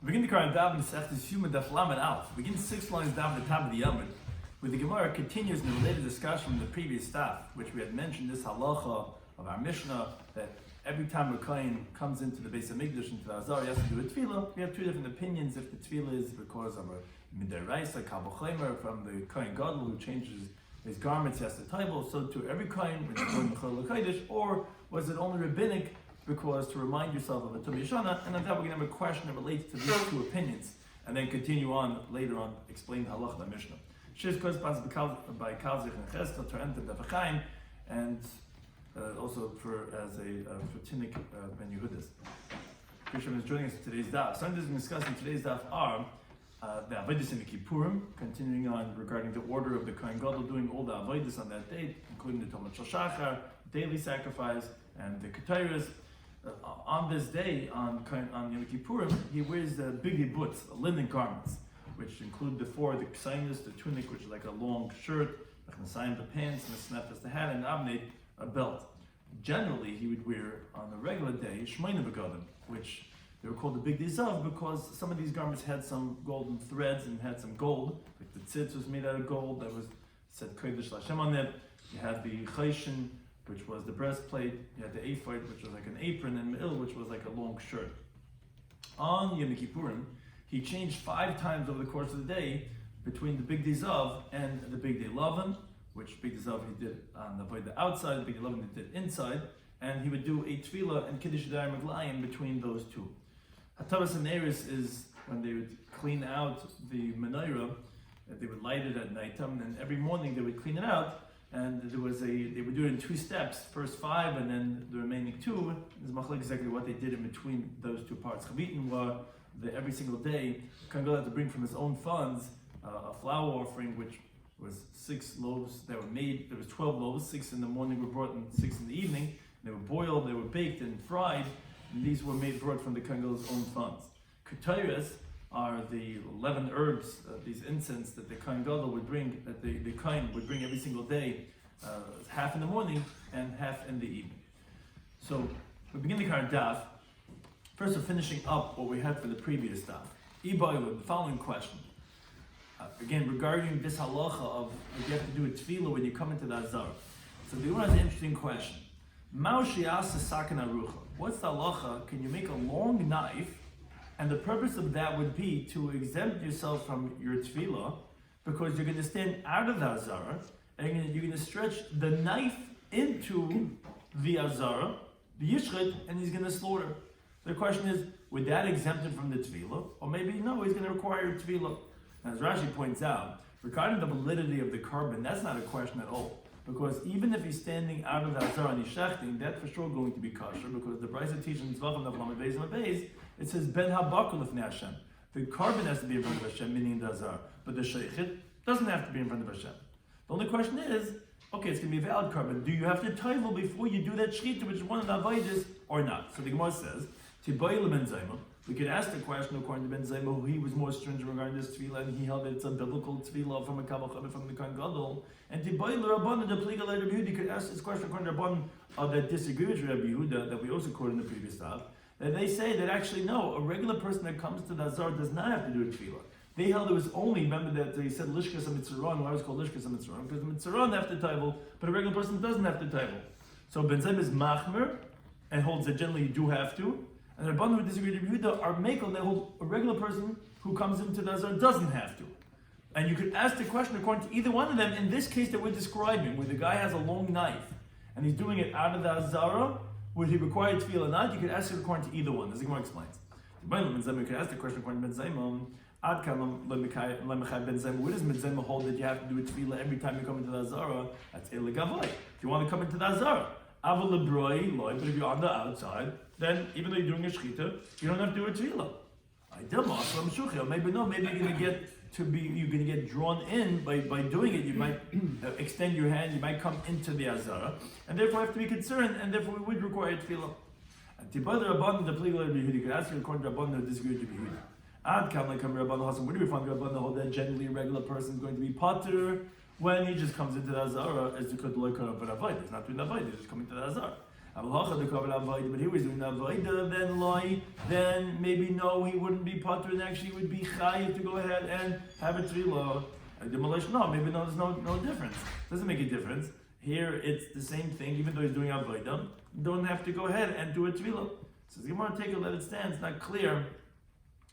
We begin the current Daf Mesechta Yoma Daf Lamed Alf. We begin 6 lines down at the top of the Yomid, where the Gemara continues in the related discussion from the previous Daf, which we had mentioned this halacha of our Mishnah that every time a kohen comes into the base of Mikdash, into the Azar, he has to do a tefillah. We have two different opinions if the tefillah is because of a midaraisa, kabel from the kohen gadol who changes his garments, he has to table. So to every kohen, when he's going to Chol Kodesh, or was it only rabbinic? Because to remind yourself of a Tum Yeshana, and on that we're going to have a question that relates to these two opinions, and then continue on later on, explain the halach of the Mishnah. Shiz corresponds by Kalzich and Cheskel to enter the Vachaim, and also for Tinnik Ben Yehudis. Krishna is joining us for today's daf. Some of the things we discuss in today's daf are the avodas in the Kippurim, continuing on regarding the order of the Kohen Gadol doing all the avodas on that date, including the Talmud Shel Shachar, daily sacrifice, and the Ketairas. On this day, on Yom Kippurim, he wears the biggie boots, the linen garments, which include the ksainis, the tunic, which is like a long shirt, the pants, and the snefes, the hat, and abnei, a belt. Generally, he would wear on a regular day shmeina begadim, which they were called the big dizav because some of these garments had some golden threads and had some gold. Like the tzitz was made out of gold, that was said kodesh Hashem on it. You had the chayshin, which was the breastplate. You had the ephod, which was like an apron, and me'il, which was like a long shirt. On Yom Kippurim, he changed 5 times over the course of the day between the big dizav and the big day lavan, which big dizav he did on the outside, the big day lavan he did inside, and he would do a tefillah and kiddush d'ayim maglayim between those two. Hatavas and Eris is when they would clean out the menorah, they would light it at nighttime, and every morning they would clean it out. And they would do it in 2 steps, first 5 and then the remaining 2. There's machlek exactly what they did in between those 2 parts. Chavitin were every single day, Kohen Gadol had to bring from his own funds a flour offering, which was 6 loaves that were made. There was 12 loaves, 6 in the morning were brought and 6 in the evening. They were boiled, they were baked and fried, and these were brought from the Kohen Gadol's own funds. Ketairas are the 11 herbs, these incense that the Kohen Gadol would bring, that the Kohen would bring every single day, half in the morning and half in the evening. So we begin the current daf. First, we're finishing up what we had for the previous daf. The following question. Again, regarding this halacha of if you have to do a tefillah when you come into the Azar. So the one has an interesting question. What's the halacha? Can you make a long knife? And the purpose of that would be to exempt yourself from your tefillah, because you're going to stand out of the Azara, and you're going to stretch the knife into the Azara, the Yishchit, and he's going to slaughter. The question is, would that exempt him from the tefillah? Or maybe no, he's going to require tefillah. As Rashi points out, regarding the validity of the carbon, that's not a question at all. Because even if he's standing out of the Azara and he's shechting, that's for sure going to be kosher, because the Brisa teaches in Zvachim of Lamed Beis and Beis, it says Ben Habakul Lefnei Hashem. The carbon has to be in front of Hashem, meaning the Azar, but the sheichit doesn't have to be in front of Hashem. The only question is, okay, it's going to be a valid carbon. Do you have to taivel before you do that shechita, which is one of the avodas, or not? So the Gemara says, Tibayil Ben Zayma. We could ask the question according to Ben Zayma, who he was more stringent regarding this tefillah, and he held that it's a biblical tefillah from a kabel from the Kohen Gadol. And Tibayil Rabban the Pliga Rabbi Yehuda, you could ask this question according to Rabban that disagree with Rabbi Yehuda, that we also quoted in the previous stuff. That they say that actually no, a regular person that comes to the Azar does not have to do a tefillah. They held it was only, remember that they said Lishkas HaMitzaron, why was it called Lishkas HaMitzaron? Because the Mitzaron have to taivel, but a regular person doesn't have to taivel. So Ben Zayma is machmer, and holds that generally you do have to. And the Rabbanim who disagree with Yehuda are mekel, they hold a regular person who comes into the Azar doesn't have to. And you could ask the question according to either one of them, in this case that we're describing, where the guy has a long knife, and he's doing it out of the Azara, would he require tefillah or not? You could ask it according to either one, as the Gemara explains. You could ask the question according to Ben Zayma. Ad kam lemechai Ben Zayma. What does Ben Zayma hold that you have to do a tefillah every time you come into the Azara? That's iligavai. If you want to come into the Azara, aval lebroi loy. But if you're on the outside, then even though you're doing a shechita, you don't have to do a tefillah. I did maslam maybe no. Maybe you're going to get drawn in by doing it. You might extend your hand, you might come into the Azara, and therefore have to be concerned, and therefore we would require tefillah. And Tibad Rabban the Pliga Rabbi Yehuda, you could ask according to Rabban who disagree with Rabbi Yehuda. Ad kam like Rabban Hasan, where do we find Rabban hold that generally a regular person is going to be pater when he just comes into the Azara as the Kodloika of Avodah? He's not doing the Avodah, he's just coming to the Azara. But here he's doing avodah, then maybe no, he wouldn't be patur, and actually would be chayiv to go ahead and have a tefillah. No, maybe no, there's no difference. Doesn't make a difference. Here it's the same thing, even though he's doing avodah, don't have to go ahead and do a tefillah. So the Gemara take it, let it stand. It's not clear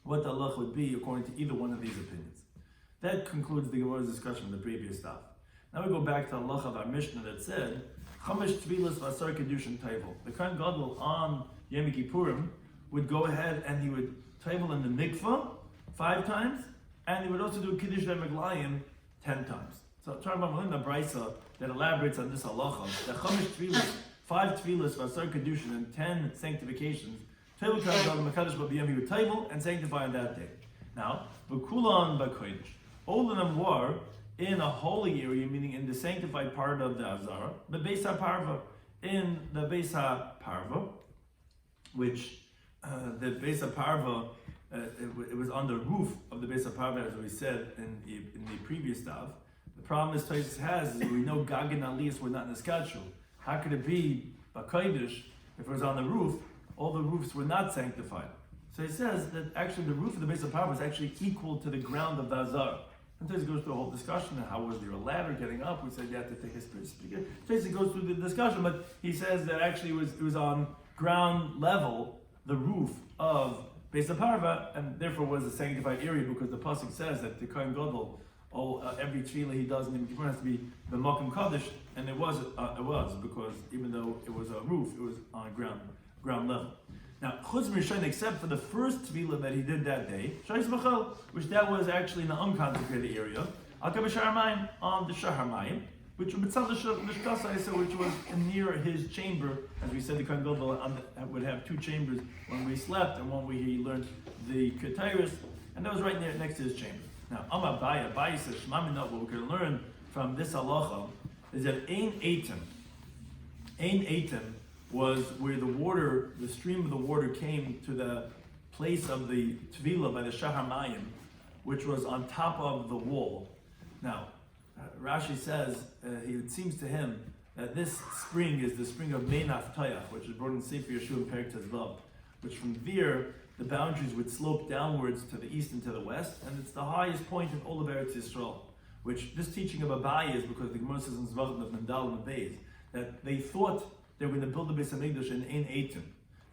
what the halach would be according to either one of these opinions. That concludes the Gemara's discussion of the previous stuff. Now we go back to the halach of our Mishnah that said, Chamish Tvilas Vasar Kedushin Taivel. The Kohen Gadol on Yom Kippurim would go ahead and he would taivel in the mikvah 5 times, and he would also do Kiddush Meglayim 10 times. So talking about Melinda Brisa that elaborates on this halacha, the Chamish Tvilas, 5 Tvilas Vasar Kedushin and 10 sanctifications, Taivel Kohen Gadol Mekadosh B'Yom, he would taivel and sanctify on that day. Now, B'Kulan B'Kodesh, all of them were in a holy area, meaning in the sanctified part of the Azara, the Beis HaParva, in the Beis HaParva, which the Beis HaParva, it was on the roof of the Beis HaParva, as we said in the previous Daf. The problem this place has is we know Gag and Aliyas were not in the Skadshul. How could it be B'Kodesh if it was on the roof? All the roofs were not sanctified. So he says that actually the roof of the Beis HaParva was actually equal to the ground of the Azara. Sometimes it goes through a whole discussion of how was there a ladder getting up. We said you have to take a speaker. Sometimes it goes through the discussion, but he says that actually it was on ground level, the roof of Beis HaParva, and therefore was a sanctified area because the pasuk says that the Kohen Gadol, every tefillah he does in Yom Kippur has to be the Makom Kaddish, and it was because even though it was a roof, it was on ground level. Now, Chutz Mishayin, except for the first tefillah that he did that day, which that was actually in the unconsecrated area, on the Shahar Mayim, which was near his chamber, as we said, the Kohen Gadol would have 2 chambers, one where he slept and one where he learned the Ketairis, and that was right next to his chamber. Now, Amar Abaye says, what we can learn from this halacha is that Ein Eitim was where the stream of the water came to the place of the Tvila by the Shahar Mayim, which was on top of the wall. Now, Rashi says, it seems to him that this spring is the spring of Meinaf Tayach, which is brought in Sefer Yeshua and Perek Tezvav, which from there, the boundaries would slope downwards to the east and to the west, and it's the highest point in all of Eretz Yisrael, which this teaching of Abaye is because the Gemara says in Zvachim of Mendal and Beis, that they thought they were going to build the Beis HaMikdash in Ein Eitim.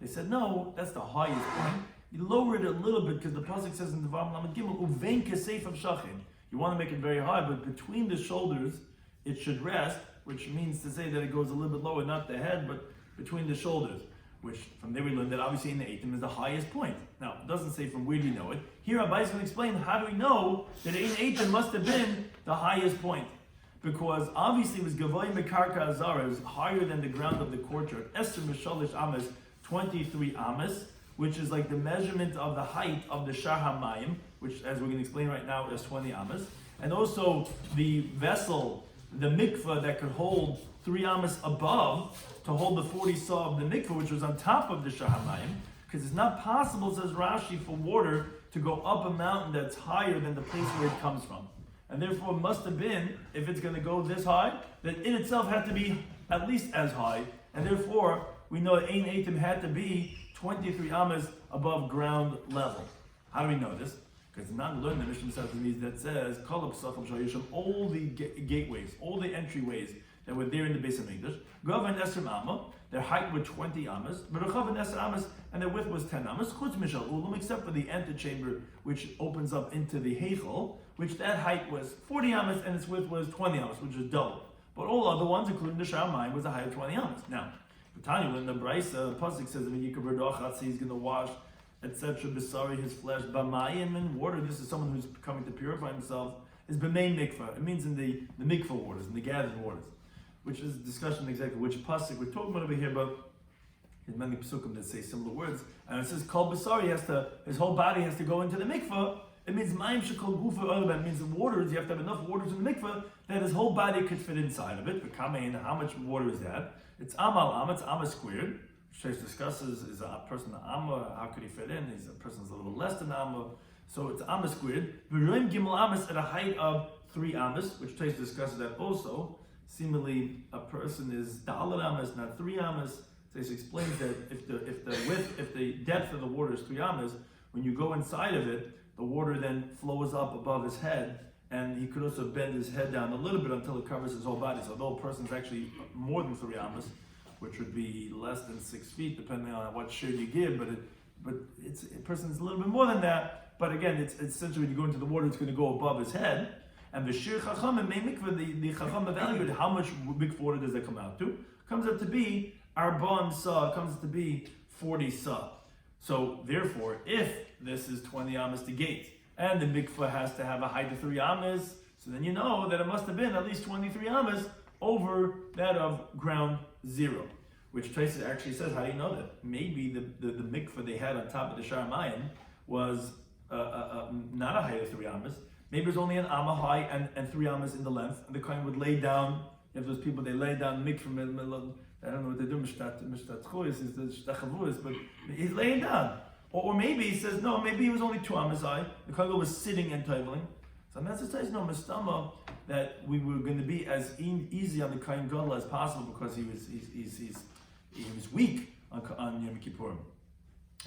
They said, no, that's the highest point. You lower it a little bit because the pasuk says in the Devarim Lamed Gimel, Uvein Kesef of Shachin. You want to make it very high, but between the shoulders it should rest, which means to say that it goes a little bit lower, not the head, but between the shoulders. Which from there we learned that obviously in the Eitim is the highest point. Now, it doesn't say from where do you know it. Here Abai is going to explain how do we know that in Eitim must have been the highest point. Because obviously it was Gavoy Mekarka Azara, it was higher than the ground of the courtyard. Esther Mishalish Ames, 23 Ames, which is like the measurement of the height of the Shahar Mayim, which as we're going to explain right now is 20 Ames. And also the vessel, the mikvah that could hold 3 Ames above to hold the 40 saw of the mikvah, which was on top of the Shahar Mayim. Because it's not possible, says Rashi, for water to go up a mountain that's higher than the place where it comes from. And therefore it must have been, if it's going to go this high, that it itself had to be at least as high. And therefore, we know that Ein Eitim had to be 23 Ames above ground level. How do we know this? Because it's not learned the Mishnah that says, all the gateways, all the entryways that were there in the Beis HaMikdash, Gav and Esrim Amma, their height were 20 Amas, Berechav and Esr Amas, and their width was 10 Amas, Chutz Mishal Ulam, except for the antechamber, which opens up into the Heichel, which that height was 40 Amas and its width was 20 Amas, which is double. But all other ones, including the Shahar Mayim, was a height of 20 Amas. Now, Tanya, in the Brisa, the pasuk says, he's going to wash, etc. Besari, his flesh, Bamayim, in water. This is someone who's coming to purify himself. Is B'mei Mikvah. It means in the Mikvah waters, in the gathered waters. Which is a discussion exactly which pasuk we're talking about over here, but there's many pasukim that say similar words. And it says, Kol Basari his whole body has to go into the mikvah. It means Mayim Shekol Gufa Olam. It means the waters, you have to have enough waters in the mikvah that his whole body could fit inside of it. How much water is that? It's Amal it's Amma squared. Sheish discusses, is a person an Amma, how could he fit in? He's a person's a little less than Amma. So it's Amma squared. V'roim Gimel Amas at a height of 3 Amas, which Sheish discusses that also. Seemingly, a person is Dalet Amas, not 3 Amas. So he explains that if the depth of the water is 3 amas, when you go inside of it, the water then flows up above his head, and he could also bend his head down a little bit until it covers his whole body. So although a person's actually more than 3 amas, which would be less than 6 feet, depending on what shiur you give, but a person's a little bit more than that. But again, it's essentially when you go into the water, it's going to go above his head. And the shiur chacham and mikvah, the chacham evaluated how much mikvah water does that come out to. Comes out to be arba'im sa, comes to be 40 sa. So therefore, if this is 20 amas to gate, and the mikvah has to have a height of 3 amas, so then you know that it must have been at least 23 amas over that of ground zero. Which Tracy actually says, how do you know that? Maybe the mikvah they had on top of the Shar Mayim was not a height of 3 amas. Maybe it was only an amma high and 3 amas in the length, and the kohen would lay down. You have those people, they lay down mikvah. I don't know what they do, mishtat chois is the shtachavus, but he's laying down. Or maybe he says, no, maybe he was only 2 amas high. The kohen was sitting and toveling. So Master says, no, mistama, that we were going to be as easy on the kohen gadol as possible because he was weak on Yom Kippurim.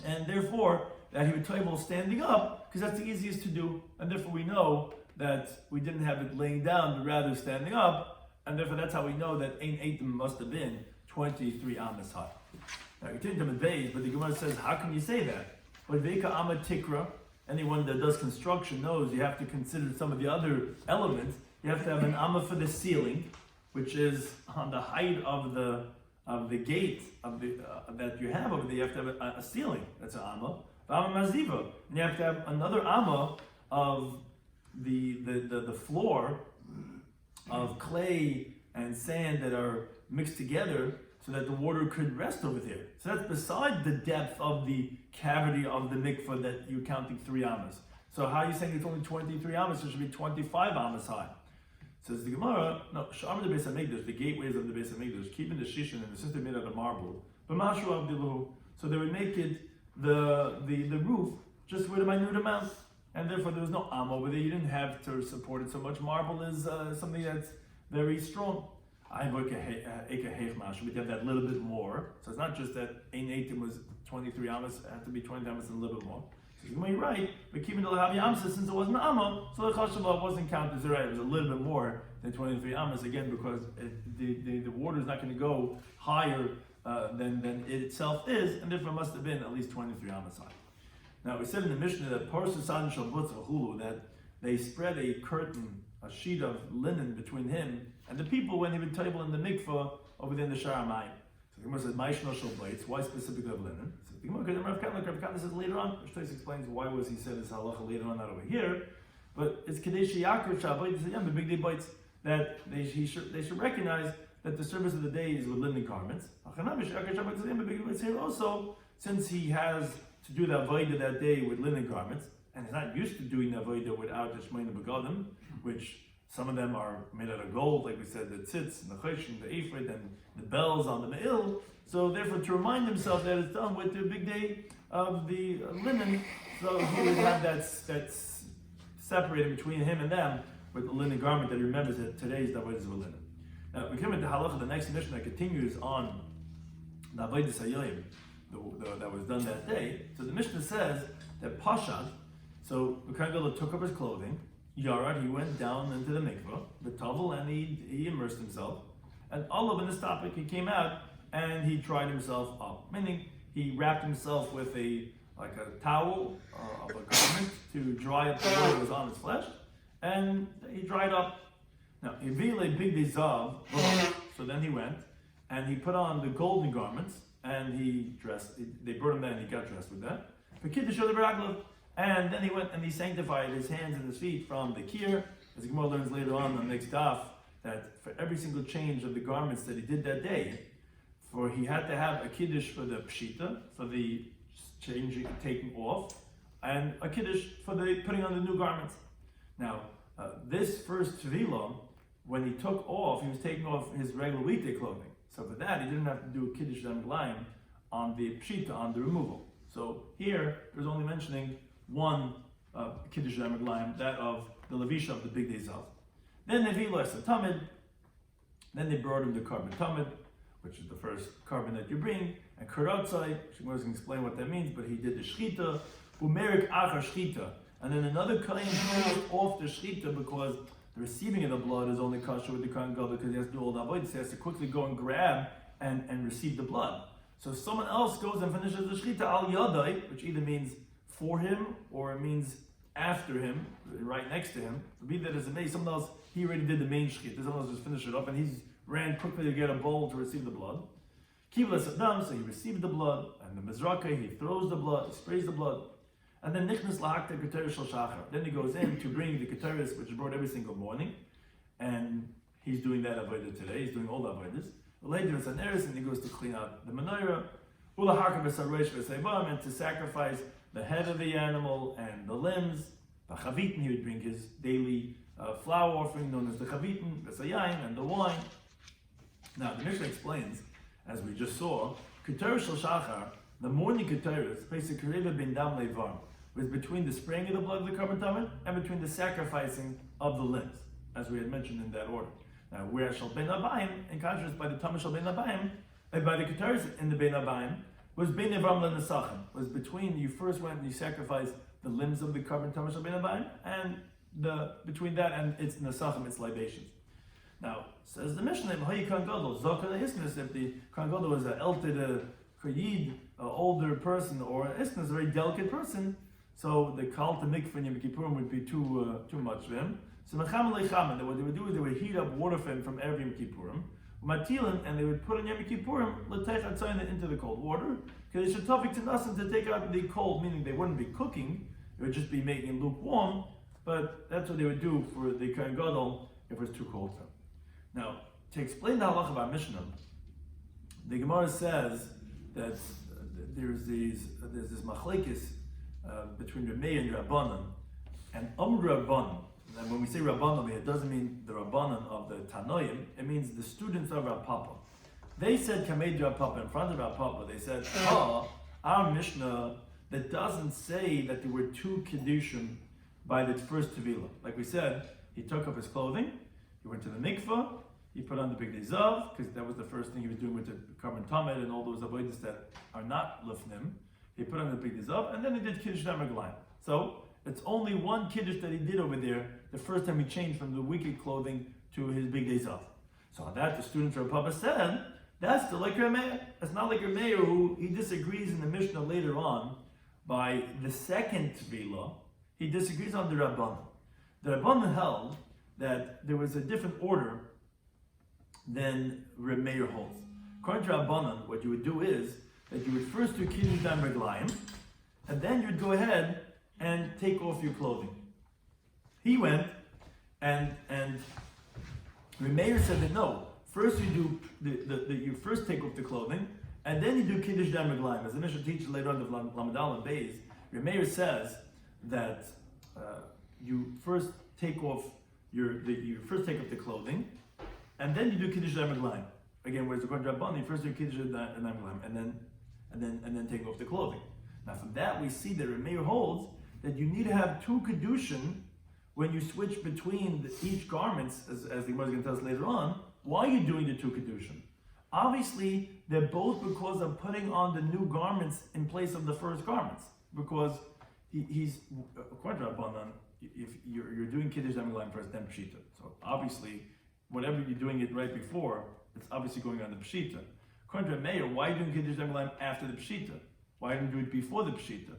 And therefore, that he would tovel standing up, because that's the easiest to do. And therefore we know that we didn't have it laying down, but rather standing up. And therefore that's how we know that Ein Eitim must have been 23 amas high. Now, you take them in days, but the Gemara says, how can you say that? But Veka Amma Tikra, anyone that does construction knows you have to consider some of the other elements. You have to have an Amma for the ceiling, which is on the height of the gate that you have over there. You have to have a ceiling. That's an Amma. Amma Maziva. And you have to have another Amma of the floor of clay and sand that are mixed together so that the water could rest over there. So that's beside the depth of the cavity of the mikvah that you're counting 3 amas. So how are you saying it's only 23 amas? It should be 25 amas high. Says the Gemara, no, Sha'am the Beis HaMikdash, the gateways of the Beis HaMikdash, keeping the shishin and the system made out of marble. But Mashu Abdilu, so they would make it the roof just with a minute amount, and therefore there was no am over there. You didn't have to support it so much. Marble is something that's very strong. I would have that little bit more. So it's not just that Ein Eitim was 23 amas, it had to be 20 amas and a little bit more. So you're right, but keeping the Lahavi Amsa, since it wasn't Amma, so the Chashavah wasn't counted as right. It was a little bit more than 23 amas, again, because the water is not going to go higher than it itself is, and therefore it must have been at least 23 amas high. Now, we said in the Mishnah that Parsusan Shabbat Hulu, that they spread a curtain, a sheet of linen between him and the people when he would table in the mikvah over there in the Shar Mayim. So the Gemara says, Ma'ishno Shalbaitz, why specifically of linen? So the Gemara, because Rav Kana says later on, Shtais explains why was he said this halacha later on, not over here, but it's Kadesh Yakir Shabbat, the big day bites, that they should recognize that the service of the day is with linen garments. Here also, since he has to do the avodah that day with linen garments, and he's not used to doing the avodah without the shmeina begadim, which some of them are made out of gold, like we said, the tzitz, and the chesh, and the ephod, and the bells on the me'il. So therefore, to remind himself that it's done with the big day of the linen, so he would have that's separated between him and them with the linen garment that he remembers that today's the avodah is with linen. Now, we come into halacha, the next mission that continues on the avodah sayyim that was done that day. So the Mishnah says that Pashad, so the Kohen Gadol took up his clothing, Yarad, he went down into the mikvah, the towel, and he immersed himself. And all of in this topic, he came out and he dried himself up, meaning he wrapped himself with a towel of a garment to dry up the water that was on his flesh, and he dried up. Now, he really big dizav, so then he went and he put on the golden garments and he dressed. They brought him there and he got dressed with that. And then he went and he sanctified his hands and his feet from the kir. As the Gemara learns later on the next daf, that for every single change of the garments that he did that day, for he had to have a kiddush for the pshita, for the changing, taking off, and a kiddush for the putting on the new garments. Now, this first tevilah, when he took off, he was taking off his regular weekday clothing. So for that, he didn't have to do a kiddush d'amglayim on the pshita, on the removal. So here, there's only mentioning one kiddush d'amglayim, that of the levisha of the big days of. Then they vilu es tamid. Then they brought him the carbon tamid, which is the first carbon that you bring, and Karatzai, Shmuel is going to explain what that means, but he did the Shchita, Umerik Achar Shchita. And then another Kohen closed off the Shchita because the receiving of the blood is only kosher with the Kohen Gadol because he has to do all the avodah. He has to quickly go and grab and receive the blood. So if someone else goes and finishes the Shchita al Yadai, which either means for him or it means after him, right next to him, be that as it may, someone else, he already did the main Shchita, someone else just finished it up and he's ran quickly to get a bowl to receive the blood. Kivlas Adam, so he received the blood, and the Mizraka, he throws the blood, he sprays the blood, and then Nichnas Lahakta Keteris Shal Shachar. Then he goes in to bring the Keteris, which is brought every single morning, and he's doing that avodah today, he's doing all the avodas. Later it's an eris, and he goes to clean out the menorah, and to sacrifice the head of the animal and the limbs. He would bring his daily flour offering known as the chavitin, the sayayin, and the wine. Now the Mishnah explains, as we just saw, Keteris Shal Shachar, the morning Keteris, basically ben dam levar, was between the spraying of the blood of the carbon tamid and between the sacrificing of the limbs, as we had mentioned in that order. Now, where Shal Ben Abayim, in contrast, by the Tamid Shal Ben Abayim, and by the Keteris in the Ben Abayim, was Ben Evram le Nesachim, was between, you first went and you sacrificed the limbs of the carbon Tamid Shal Ben Abayim, and between that and its Nesachim, its libations. Now, says the Mishnah, if the Kohen Gadol was an elted Kayid, an older person, or an Isnes, a very delicate person, so the Kal to Mikvah and Yom Kippurim would be too much for him. So what they would do is they would heat up water for him from every Yom Kippurim, and they would put in Yom Kippurim into the cold water, because it should tafik to nothing to take out the cold, meaning they wouldn't be cooking, it would just be making it lukewarm, but that's what they would do for the Kohen Gadol if it was too cold for him. Now, to explain the halach of our Mishnah, the Gemara says that there's this machlekes between Yomei and Rabbanan, and Rabbanan. And when we say Rabbanan, it doesn't mean the Rabbanan of the Tanoim, it means the students of Rav Papa. They said Kamed Rav Papa in front of Rav Papa. They said, our Mishnah that doesn't say that there were two Kedushin by the first Tevilah. Like we said, he took up his clothing, he went to the mikvah, he put on the big zav, because that was the first thing he was doing with the carbon tamid and all those avodas that are not lifnim. He put on the big zav, and then he did Kiddush Damar. So it's only one Kiddush that he did over there, the first time he changed from the wicked clothing to his big zav. So on that, the students of Papa said, that's still like Rameir. That's not like Rameir, who he disagrees in the Mishnah later on by the second Tevilah. He disagrees on the Rabbanan. The Rabbanan held that there was a different order than Reb Meir holds. According to Rabbanan, what you would do is that you would first do Kiddush Dam Reglayim, and then you would go ahead and take off your clothing. He went and Reb Meir said that no, first you do you first take off the clothing, and then you do Kiddush Dam Reglayim. As the Mishnah teaches later on the Lamed Aleph Beis, Reb Meir says that you first take off you first take off the clothing, and then you do Kiddush Dam Reglayim. Again, whereas according to Rabbanan, you first do Kiddush Dam Reglayim, and then take off the clothing. Now, from that we see that Reb Meir holds that you need to have two Kiddushin when you switch between each garments, as the Gemara is going to tell us later on. Why are you doing the two Kiddushin? Obviously, they're both because of putting on the new garments in place of the first garments. Because he's according to Rabbanan, if you're doing Kiddush Dam Reglayim first, then Pshita. So obviously, whatever you're doing it right before, it's obviously going on the Pshita. According to Meir, why are you doing Kiddush Dam Reglayim after the Pshita? Why didn't you do it before the Pshita?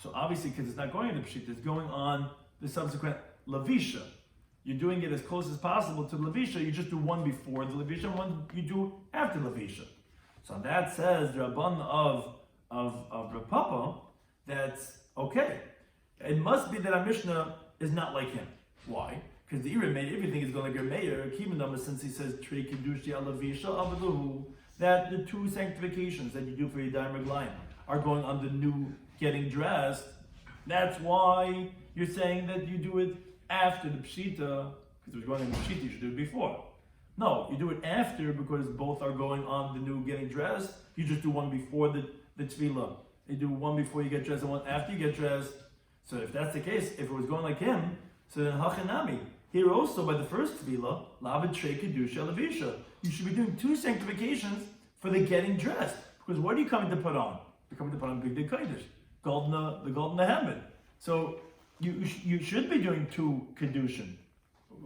So obviously, because it's not going on the Pshita, it's going on the subsequent Lavisha. You're doing it as close as possible to the Lavisha. You just do one before the Lavisha and one you do after Lavisha. So that says the Rabban of Rav Papa, that's okay. It must be that our Mishnah is not like him. Why? Because the Ira made everything is going like a mayor, Kimanama, since he says Trei Kiddushi Alavisha Avalahu, that the two sanctifications that you do for your Dam Reglayim are going on the new getting dressed. That's why you're saying that you do it after the Pshita, because we're going on the Pshita, you should do it before. No, you do it after because both are going on the new getting dressed. You just do one before the Tefillah. You do one before you get dressed and one after you get dressed. So if that's the case, if it was going like him, so then Hachanami. Here also by the first Tefillah, Lavid Trei Kedusha Lavisha. You should be doing two sanctifications for the getting dressed. Because what are you coming to put on? You're coming to put on Big Day Kodesh, the golden Hamid. So you should be doing 2 Kedushin.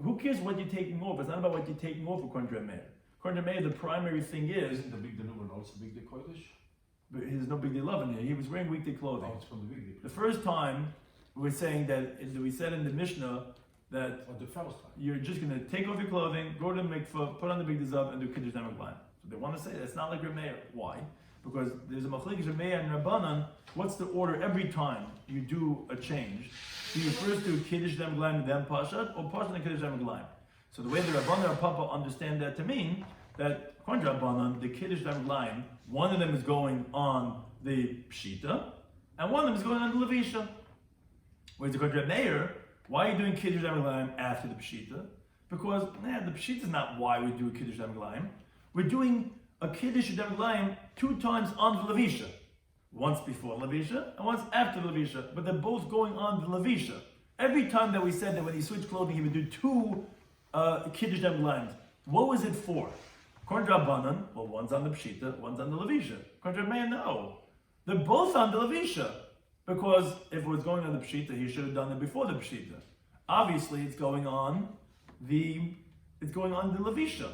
Who cares what you're taking off? It's not about what you're taking off according to Meir. According to Meir, the primary thing is... Isn't the Big Day Numan also Big Day Kodesh? But there's no Big Day Love in here. He was wearing weekday clothing. Oh, it's from the Big Day. The first time, we said in the Mishnah that the first time. you're just going to take off your clothing, go to the mikveh, put on the Big Day Zav, and do Kiddush Namaglan. So they want to say that's not like Meir. Why? Because there's a machlekes of Meir and Rabbanan. What's the order every time you do a change? Do you first do Kiddush Namaglan and then Pashat, or Pashat and Kiddush Namaglan? So the way the Rabbanan and Papa understand that to mean that according to Rabbanan, the Kiddush Namaglan, one of them is going on the Pshita, and one of them is going on the Levisha. Whereas according to Meir, why are you doing Kiddush Namaglan after the Pshita? Because the Pshita is not why we do a Kiddush Namaglan. We're doing a Kiddush Namaglan 2 times on the Levisha. Once before Levisha and once after the Levisha, but they're both going on the Levisha. Every time that we said that when he switched clothing, he would do 2 Kiddush Namaglan. What was it for? According to Rabbanan, well, one's on the Pshita, one's on the Levisha. According to Meir, no. They're both on the Levisha. Because if it was going on the Pshita, he should have done it before the Pshita. Obviously, it's going on the Levisha.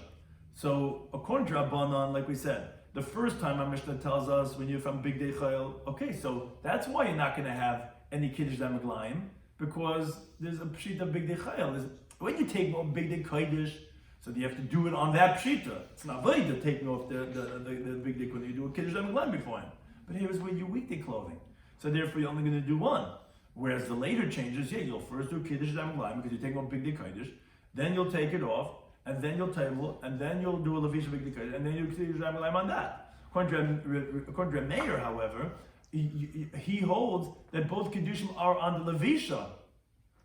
So, according to Rabbanan, like we said, the first time our Mishnah tells us when you're from Big Day Chayil, okay, so that's why you're not going to have any Kiddush Namaglayim, because there's a Pshita Big Day Chayil. When you take off Big Day Kodesh, so you have to do it on that Pshita. It's not very to take off the Big Day when you do a Kiddush Namaglayim beforehand. But here is where you weekday clothing. So therefore you're only going to do 1. Whereas the later changes, you'll first do Kiddush Namaglayim because you're taking off Big Day Kodesh, then you'll take it off, and then you'll table, and then you'll do a Levisha Big Day Kodesh, and then you'll Kiddush Namaglayim on that. According to Meir, however, he holds that both Kiddushim are on the Levisha.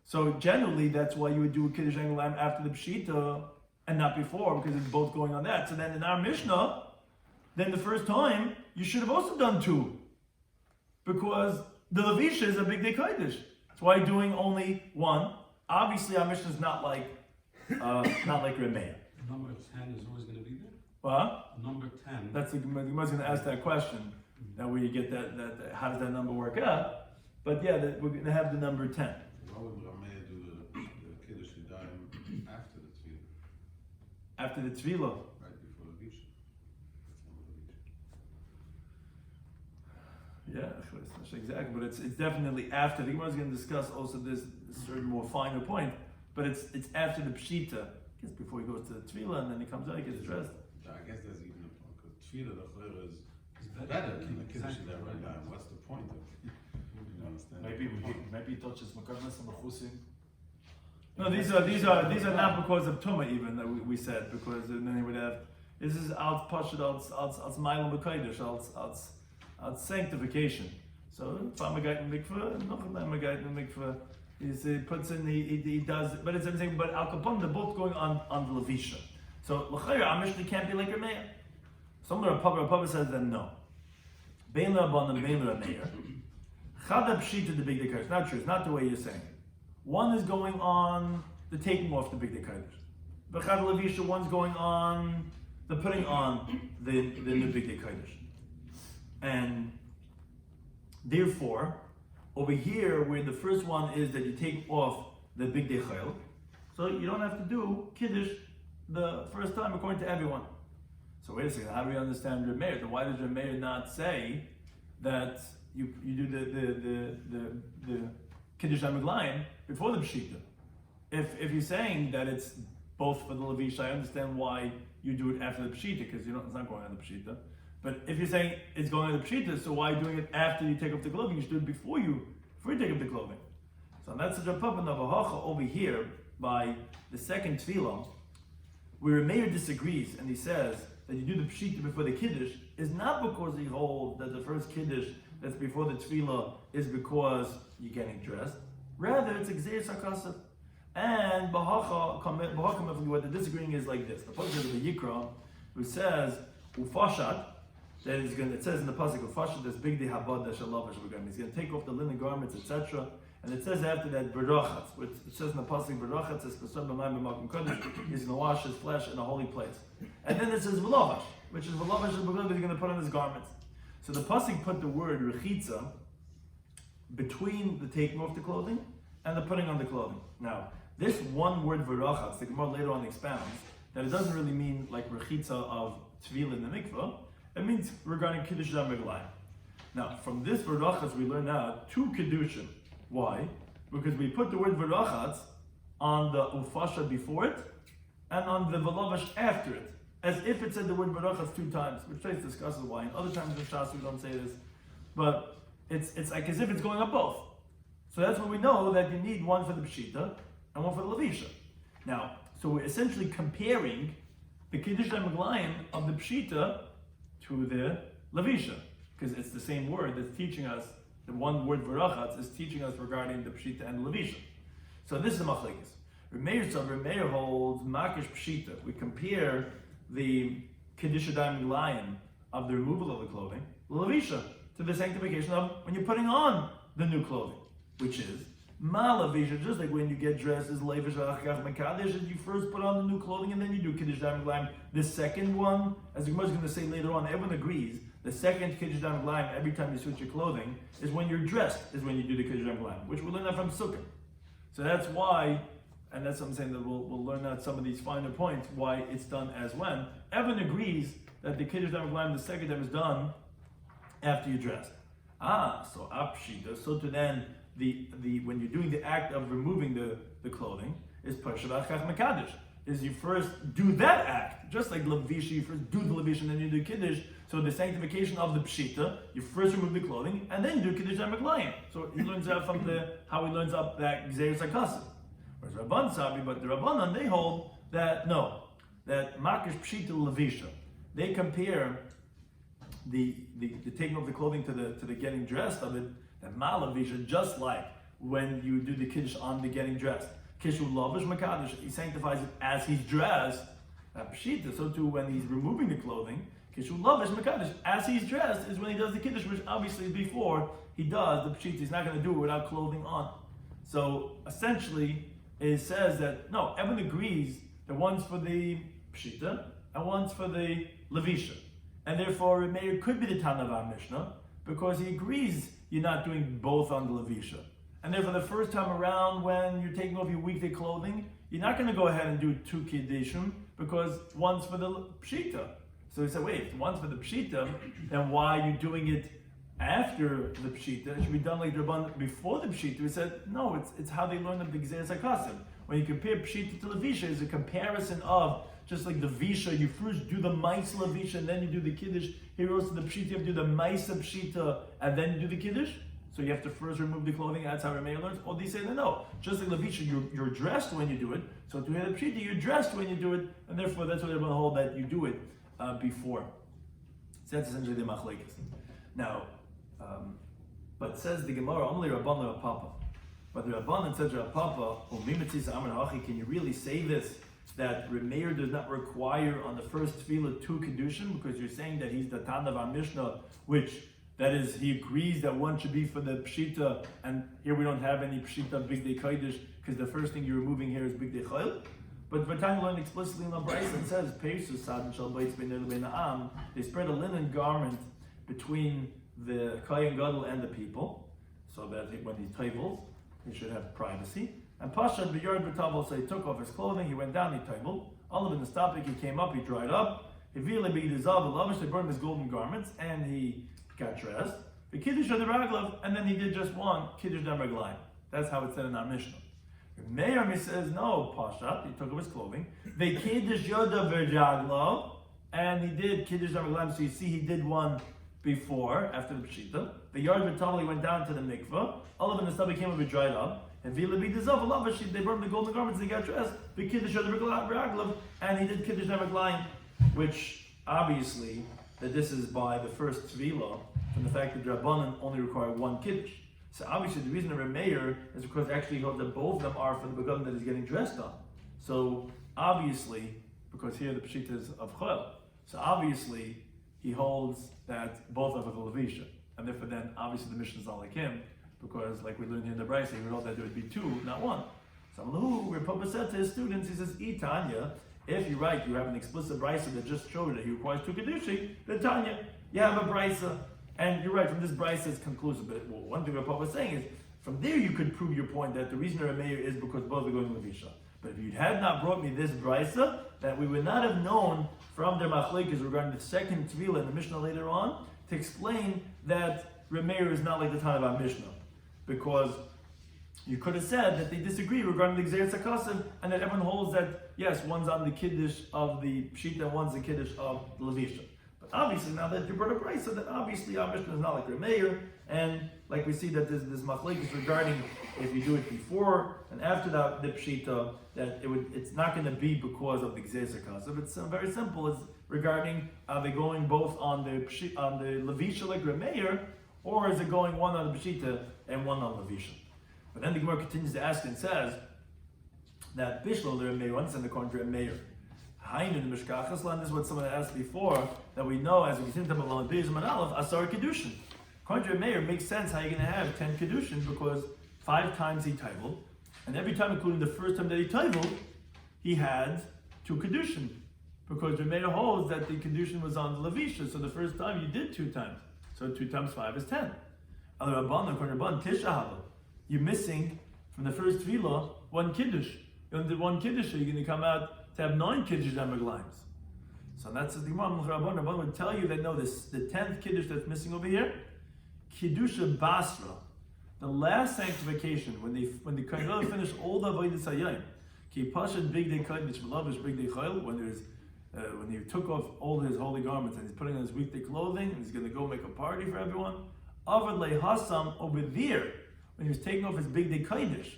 So generally, that's why you would do a Kiddush Namaglayim after the Pshita and not before, because it's both going on that. So then in our Mishnah, then the first time, you should have also done 2. Because the Levisha is a Big Day Kodesh. That's why doing only 1. Obviously, our Mishnah is not like Remeir. Number 10 is always going to be there? What? Number 10. That's the Gemara's going to ask that question. That way you get that how does that number work out? But yeah, we're going to have the number 10. Why would Remeir do the Kiddush Yadayim after the Tefillah? After the Tefillah. Right before the Levisha. Yeah, exactly. But it's definitely after. The Gemara is going to discuss also this certain more finer point. But it's after the Pshita. I guess before he goes to the Tefillah and then he comes out, he gets dressed. I guess there's even a point, because Tefillah, the Chayr is better than the Kiddush Yadayim. What's the point of it? You understand? Maybe he touches Makanas and Machusim. No, these are not because of Tumah even that we said, because then he would have, this is out Pashad, out Mailam B'Kodesh, out sanctification. So if I'm a guy in mikveh, not I'm a guy in mikveh, he puts in, he does, but it's everything, but Al Kapon, they're both going on the Levisha. So L'chayr, our Mishnah can't be like Remeir. Some of the Papa says that no. Bein Rabban and Bein Remeir. Chada Pshita the Big Day Kodesh. Not true, it's not the way you're saying it. One is going on the taking off the Big Day Kodesh. B'chad Levisha, one's going on the putting on the new Big Day Kodesh. And therefore, over here, where the first one is that you take off the Big Day Chayil, so you don't have to do Kiddush the first time according to everyone. So wait a second, how do we understand Remeir? Then why does Remeir not say that you do the Kiddush HaMeglayim before the Pshita? If you're saying that it's both for the Levish, I understand why you do it after the Pshita, because it's not going on the Pshita. But if you're saying it's going on the Pshita, so why doing it after you take off the clothing? You should do it before you take off the clothing. So that's such a papa navahacha over here by the second tefillah, where Meir disagrees and he says that you do the Pshita before the Kiddush is not because he holds that the first Kiddush that's before the tefillah is because you're getting dressed. Rather, it's Exeir Sarkasat. And Bahacha, what the disagreeing is like this. The pasuk of the Yikra, who says, Ufashat, it says in the pasuk Ufashat, this big day habad shalav. He's going to take off the linen garments, etc. And it says after that, berochatz, which it says in the pasuk, berochatz is pesor b'mayim b'makom kodesh, he's going to wash his flesh in a holy place. And then it says v'lovash, which is v'lovash is because he's going to put on his garments. So the pasuk put the word rechitza between the taking off the clothing and the putting on the clothing. Now, this one word verachatz, the Gemara later on expounds that it doesn't really mean like rechitza of tvila in the mikveh. It means regarding kiddush reglaim. Now, from this verachatz we learn now two kedushin. Why? Because we put the word verachatz on the ufasha before it and on the velavash after it, as if it said the word verachatz two times, which Tais discusses why. In other times in Shas we don't say this, but it's like as if it's going up both. So that's when we know that you need one for the pshita and one for the levisha. Now, so we're essentially comparing the kiddush reglaim of the pshita to the levisha, because it's the same word that's teaching us. The one word verachatz is teaching us regarding the pshita and the levisha. So this is the machlekes. Remeir holds makish pshita. We compare the kiddush reglaim of the removal of the clothing, levisha, to the sanctification of when you're putting on the new clothing, which is ma levisha. Just like when you get dressed as levish achach mekadesh, you first put on the new clothing and then you do kiddush reglaim. The second one, as the Gemara is going to say later on, everyone agrees. The second kiddush reglaim, every time you switch your clothing, is when you're dressed, is when you do the kiddush reglaim, which we learn that from Sukkah. So that's why, and that's what I'm saying, that we'll learn out some of these finer points, why it's done as when. Everyone agrees that the kiddush reglaim, the second time, is done after you're dressed. So apshita, so to then, the when you're doing the act of removing the clothing, is pashat achach mekadesh, is you first do that act, just like levisha, you first do the levisha and then you do kiddush. So the sanctification of the pshita, you first remove the clothing and then you do kiddush reglaim. So he learns out from how he learns up that gzeir sakasa. Whereas Rabban Sabi, but the Rabbanan, they hold that no, that makish pshita levisha. They compare the taking of the clothing to the getting dressed of it, that ma levisha, just like when you do the kiddush on the getting dressed. Kishu lavish makadosh, he sanctifies it as he's dressed. Pshita, so too when he's removing the clothing, kishu lavish makadosh, as he's dressed is when he does the kiddush, which obviously is before he does the pshita. He's not going to do it without clothing on. So essentially, it says that no, everyone agrees that one's for the pshita and one's for the levisha, and therefore Meir could be the Tana of our Mishnah because he agrees you're not doing both on the levisha. And therefore, the first time around, when you're taking off your weekday clothing, you're not going to go ahead and do two kiddushim because one's for the pshita. So he said, wait, if one's for the pshita, then why are you doing it after the pshita? It should be done like the Rabban before the pshita. He said, no, it's how they learn of the gzeir sakasim. When you compare pshita to levisha, it's a comparison of just like the visha. You first do the maisa levisha and then you do the kiddush. Here also the pshita, you have to do the maisa pshita and then you do the kiddush. So you have to first remove the clothing, that's how Rameir learns. Or they say no, just like levisha, you're dressed when you do it. So to hear the pshita, you're dressed when you do it, and therefore that's what they're going to hold, that you do it before. So that's essentially the machlekes. Now, but says the Gemara, only Rabban or Papa. But the Rabban says to Papa, can you really say this? That Rameir does not require on the first tefillah two kedushin, because you're saying that he's the Tana of our Mishnah, which that is, he agrees that one should be for the pshita, and here we don't have any pshita big day kodesh because the first thing you're removing here is big day chayil. But Vatanya learned explicitly in the Brayso and says, they spread a linen garment between the Kohen Gadol and the people, so that when he tavels, he should have privacy. And Pashat b'yard b'tavel, so he took off his clothing, he went down, he taveled. All of in the stopping, he came up, he dried up. He burned his golden garments, and he got dressed, the kiddush of the raglav, and then he did just one kiddush reglaim. That's how it's said in our Mishnah. Meir says no, Pashat, he took off his clothing. The kiddush yoda v'raglav, and he did kiddush reglaim. So you see, he did one before, after the pshita. The yard v'tavel, he went down to the mikveh. All of the stomach came up, dried up. And v'ila b'dizav alav, they burned the golden garments, and they got dressed. The kiddush of the raglav, and he did kiddush reglaim, which obviously that this is by the first tefillah, from the fact that Rabbanan only require one kiddush. So obviously the reason of Rameir is because actually he holds that both of them are for the begadim that he's getting dressed on. So obviously, because here the pshita is of chol, so obviously he holds that both are for the levisha, and therefore then obviously the mission is not like him, because like we learned here in the Brisa, we know that there would be two, not one. So where Papa said to his students, he says, Tanya, if you're right, you have an explicit Brisa that just showed that he requires two Kedushin, then Tanya, you have a Brisa, and you're right, from this Brisa is conclusive. But one thing Papa was saying is, from there you could prove your point that the reason they're a mayor is because both are going to Levisha. But if you had not brought me this Brisa, that we would not have known from their machlekes regarding the second Tvila in the Mishnah later on, to explain that Remeir is not like the time of our Mishnah. Because you could have said that they disagree regarding the Gzeir Sakasim, and that everyone holds that, yes, one's on the Kiddush of the Pshita and one's the Kiddush of the Levisha. But obviously, now that you brought up Brisa, that obviously our Mishnah is not like Remeir, and like we see that there's this machlekes regarding if you do it before and after the Pshita, that it's not going to be because of the Gzeir Sakasim. It's very simple. It's regarding are they going both on the Levisha like Remeir, or is it going one on the Pshita and one on Levisha? But then the Gemara continues to ask and says that Bishlo the Remeir, once in the contrary Remeir. Hainu the Mishkachas land is what someone asked before, that we know as we continue to Malon Beis Man Aleph, Asar Kedushin. Contrary Remeir makes sense how you're going to have 10 Kedushin, because 5 times he taivaled, and every time, including the first time that he taivaled, he had 2 Kedushin. Because Remeir holds that the Kedushin was on the Levisha, so the first time you did 2 times. So 2 times 5 is 10. You're missing from the first Tvila 1 Kiddush. You only did 1 Kiddush, so you're going to come out to have 9 Kiddush on Meglayim. So that's the Gemara. Rabban would tell you that no, the 10th Kiddush that's missing over here, Kiddusha Basra, the last sanctification, when the Kohen finished all the Avodas Hayom, Ki Pashat Big Day Kodesh, Malavish Big Day Chayil, when he took off all his holy garments and he's putting on his weekday clothing and he's going to go make a party for everyone. Avad Le Hassam, over there, when he was taking off his Big Day Kodesh,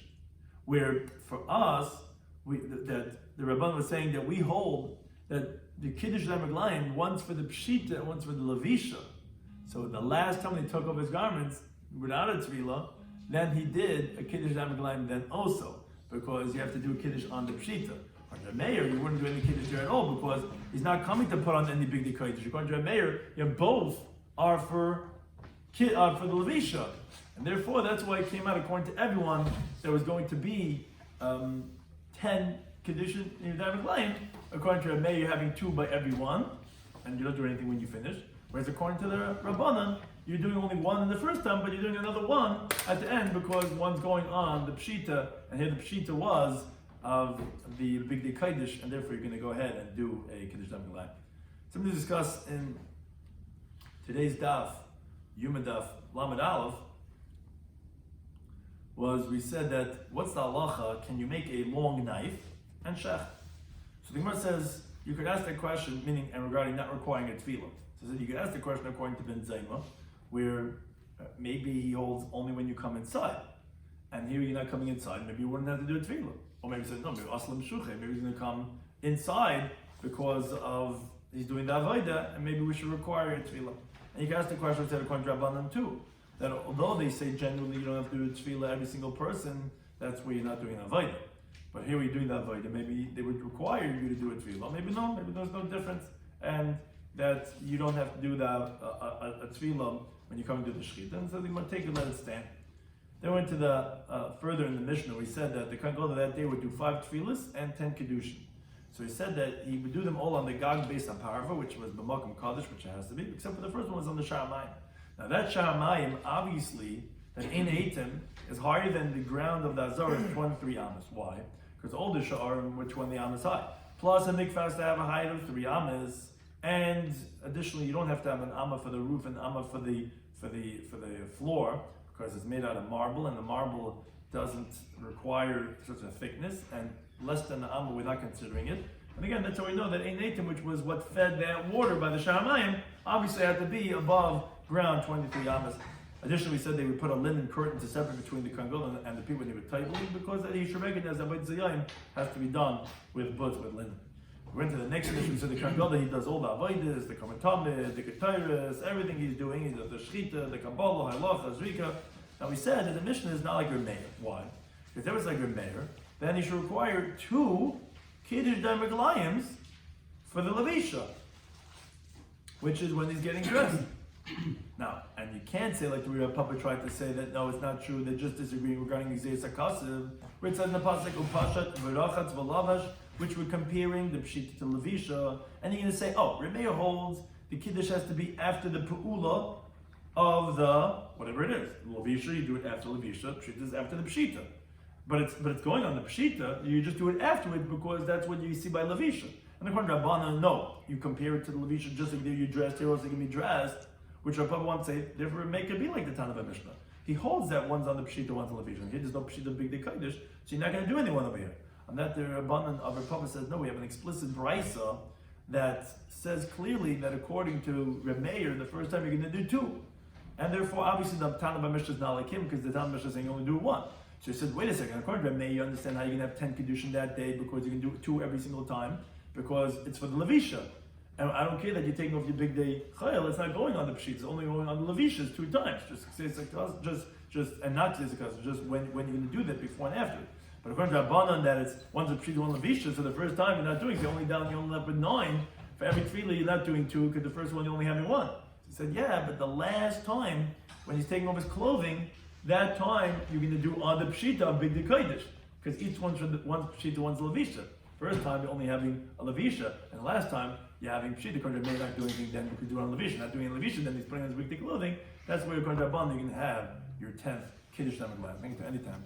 where for us, that the Rabban was saying that we hold that the Kiddush Ramaglayim, once for the Pshita and once for the Levisha. So the last time he took off his garments without a Tvila, then he did a Kiddush Ramaglayim then also, because you have to do a Kiddush on the Pshita. On the mayor, you wouldn't do any Kiddush there at all, because he's not coming to put on any big Kiddush. According to the mayor, both are for the Levisha. And therefore, that's why it came out, according to everyone, there was going to be 10 Kedushin in the Ramaglayim. According to the mayor, you're having 2 by every one, and you don't do anything when you finish. Whereas according to the Rabbanan, you're doing only 1 in the first time, but you're doing another 1 at the end, because one's going on the Pshita, and here the Pshita was of the Big Day Kiddush, and therefore you're going to go ahead and do a Kiddush Ramaglayim. Something to discuss in today's Daf, Yoma Daf, Lamed Aleph, was we said that what's the halacha? Can you make a long knife and shech? So the Gemara says you could ask that question, meaning and regarding not requiring a tefillah. So you could ask the question according to Ben Zayma, where maybe he holds only when you come inside, and here you're not coming inside. Maybe you wouldn't have to do a tefillah, or maybe he said no, maybe aslam shuchay. Maybe he's going to come inside because of he's doing the avodah, and maybe we should require a tefillah. And you can ask the question instead according to Rabbanan too, that although they say generally you don't have to do a tefillah every single person, that's where you're not doing an avodah. But here we're doing the avodah. Maybe they would require you to do a tefillah. Maybe no. Maybe there's no difference, and that you don't have to do a tefillah when you come to the shechita. And so they're going to take it, let it stand. Then went to the further in the Mishnah. We said that the Kohen Gadol that day would do 5 tefillahs and 10 kedushin. So he said that he would do them all on the Gag based on Parva, which was b'makom Kaddish, which it has to be, except for the first one was on the Sha'amayim. Now that Sha'amayim, obviously, that in Eitim is higher than the ground of the Azar is 23 amas. Why? Because all the Sha'arim were 20 amas high. Plus a mikvah has to have a height of 3 amas, and additionally you don't have to have an amma for the roof and amma for the floor, because it's made out of marble, and the marble doesn't require such a thickness, and less than the amma we're not considering it. And again, that's how we know that Ein Eitim, which was what fed that water by the Sha'amayim, obviously had to be above ground 23 amas. Additionally, we said they would put a linen curtain to separate between the Kohen Gadol and the people when they were tabling, because that he should recognize that Avodas Hayom has to be done with linen. We went to the next edition, so the Kohen Gadol, he does all the avodas, the komentamid, the ketores, everything he's doing. He does the shechita, the kabbalah, halacha, zrika. Now we said that the Mishnah is not like Remeir. Why? Because if it was like Remeir, then he should require 2 Kiddush Ramaglayim for the Levisha, which is when he's getting dressed. Now, and you can't say like the Rebbe Papa tried to say that no, it's not true. They're just disagreeing regarding Gzeis HaKasiv, where it says in the pasuk Upashat v'rachatz v'lavash, which we're comparing the Pshita to Levisha, and you're going to say, oh, Remeir holds the Kiddush has to be after the Pe'ula of the whatever it is. Levisha, you do it after Levisha. Pshita is after the Pshita, but it's going on the Pshita. You just do it afterwards because that's what you see by Levisha. And according to Rabbana, no, you compare it to the Levisha just like you dressed here, also you can be dressed. Which Rav Papa wants to say, therefore make it be like the Tana Mishnah. He holds that one's on the Pshita, one's on the Levisha. Here there's no Pshita Big Day Kodesh, so you're not going to do anyone over here. And that the Rabbanan of Rav Papa says, no, we have an explicit brisa that says clearly that according to Reb Meir, the first time you're going to do two. And therefore, obviously, the Tana Mishnah is not like him because the Tana Mishnah is saying you only do one. So he said, wait a second, according to Reb Meir, you understand how you can have 10 Kedushin that day because you can do two every single time because it's for the Levisha. And I don't care that you're taking off your big day chayil. It's not going on the pshit. It's only going on the levishas 2 times. Just and not just when you're going to do that before and after. But according to Rabbanan, that it's one's a pshit, one levisha. So the first time you're not doing, so you're only up with 9. For every tefillah you're not doing 2 because the first one you're only having 1. So he said, yeah, but the last time when he's taking off his clothing, that time you're going to do on the pshita of big day kodesh because each one's pshita, one's levisha. First time you're only having a levisha, and the last time you're having pshita. According to Meir, not doing anything, then you could do it on levisha. Not doing a levisha, then he's putting on his big clothing. That's where according to Rabban, you can have your 10th kiddush time at last. Anytime.